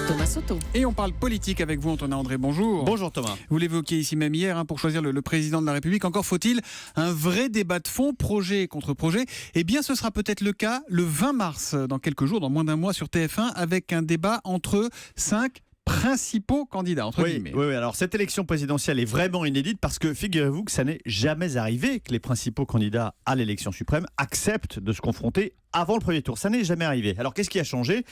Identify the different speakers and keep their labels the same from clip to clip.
Speaker 1: Thomas Soto.
Speaker 2: Et on parle politique avec vous, Antonin André. Bonjour.
Speaker 3: Bonjour Thomas.
Speaker 2: Vous l'évoquiez ici même hier, pour choisir le président de la République. Encore faut-il un vrai débat de fond, projet contre projet. Eh bien, ce sera peut-être le cas le 20 mars, dans quelques jours, dans moins d'un mois sur TF1, avec un débat entre 5 principaux candidats, entre guillemets.
Speaker 3: Oui, alors cette élection présidentielle est vraiment inédite parce que figurez-vous que ça n'est jamais arrivé que les principaux candidats à l'élection suprême acceptent de se confronter avant le premier tour. Ça n'est jamais arrivé. Alors qu'est-ce qui a changé ?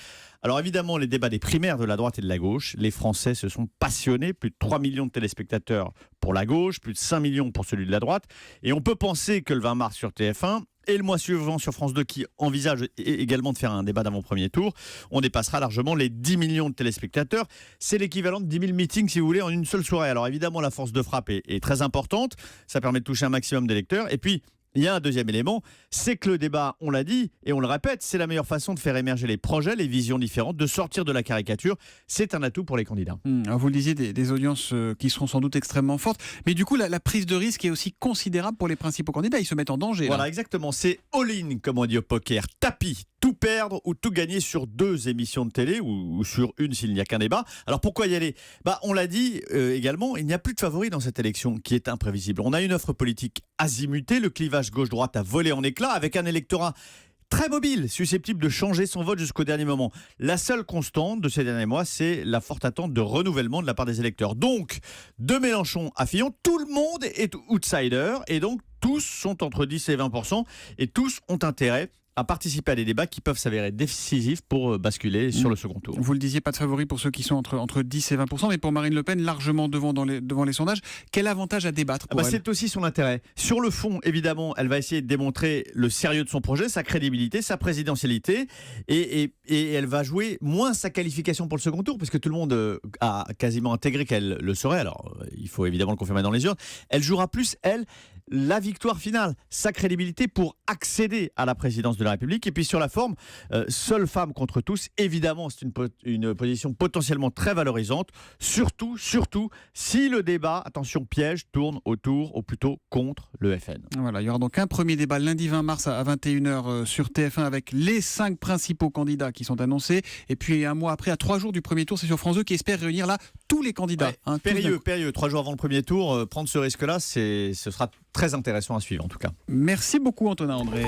Speaker 3: Alors évidemment, les débats des primaires de la droite et de la gauche, les Français se sont passionnés, plus de 3 millions de téléspectateurs pour la gauche, plus de 5 millions pour celui de la droite. Et on peut penser que le 20 mars sur TF1 et le mois suivant sur France 2, qui envisage également de faire un débat d'avant-premier tour, on dépassera largement les 10 millions de téléspectateurs. C'est l'équivalent de 10 000 meetings, si vous voulez, en une seule soirée. Alors évidemment, la force de frappe est très importante. Ça permet de toucher un maximum d'électeurs. Et puis, il y a un deuxième élément, c'est que le débat, on l'a dit et on le répète, c'est la meilleure façon de faire émerger les projets, les visions différentes, de sortir de la caricature. C'est un atout pour les candidats.
Speaker 2: Alors vous le disiez, des audiences qui seront sans doute extrêmement fortes, mais du coup la prise de risque est aussi considérable pour les principaux candidats. Ils se mettent en danger.
Speaker 3: Voilà,
Speaker 2: là.
Speaker 3: exactement. C'est all-in, comme on dit au poker. Tapis. Tout perdre ou tout gagner sur 2 émissions de télé ou sur une s'il n'y a qu'un débat. Alors pourquoi y aller ? On l'a dit également, il n'y a plus de favoris dans cette élection qui est imprévisible. On a une offre politique azimutée, le clivage gauche-droite a volé en éclats avec un électorat très mobile, susceptible de changer son vote jusqu'au dernier moment. La seule constante de ces derniers mois, c'est la forte attente de renouvellement de la part des électeurs. Donc, de Mélenchon à Fillon, tout le monde est outsider et donc tous sont entre 10 et 20% et tous ont intérêt à participer à des débats qui peuvent s'avérer décisifs pour basculer sur le second tour.
Speaker 2: Vous le disiez, pas de favoris pour ceux qui sont entre 10 et 20%, mais pour Marine Le Pen, largement devant les sondages. Quel avantage à débattre pour elle ?
Speaker 3: C'est aussi son intérêt. Sur le fond, évidemment, elle va essayer de démontrer le sérieux de son projet, sa crédibilité, sa présidentialité, et elle va jouer moins sa qualification pour le second tour, parce que tout le monde a quasiment intégré qu'elle le serait. Alors, il faut évidemment le confirmer dans les urnes. Elle jouera plus, elle, la victoire finale, sa crédibilité pour accéder à la présidence de la République. Et puis sur la forme, seule femme contre tous, évidemment, c'est une position potentiellement très valorisante. Surtout, si le débat, attention piège, tourne autour, ou plutôt contre le FN.
Speaker 2: Voilà, il y aura donc un premier débat lundi 20 mars à 21h sur TF1 avec les 5 principaux candidats qui sont annoncés. Et puis un mois après, à 3 jours du premier tour, c'est sur France 2 qui espère réunir là tous les candidats.
Speaker 3: Périlleux. 3 jours avant le premier tour, prendre ce risque-là, ce sera très intéressant à suivre en tout cas.
Speaker 2: Merci beaucoup Antonin André.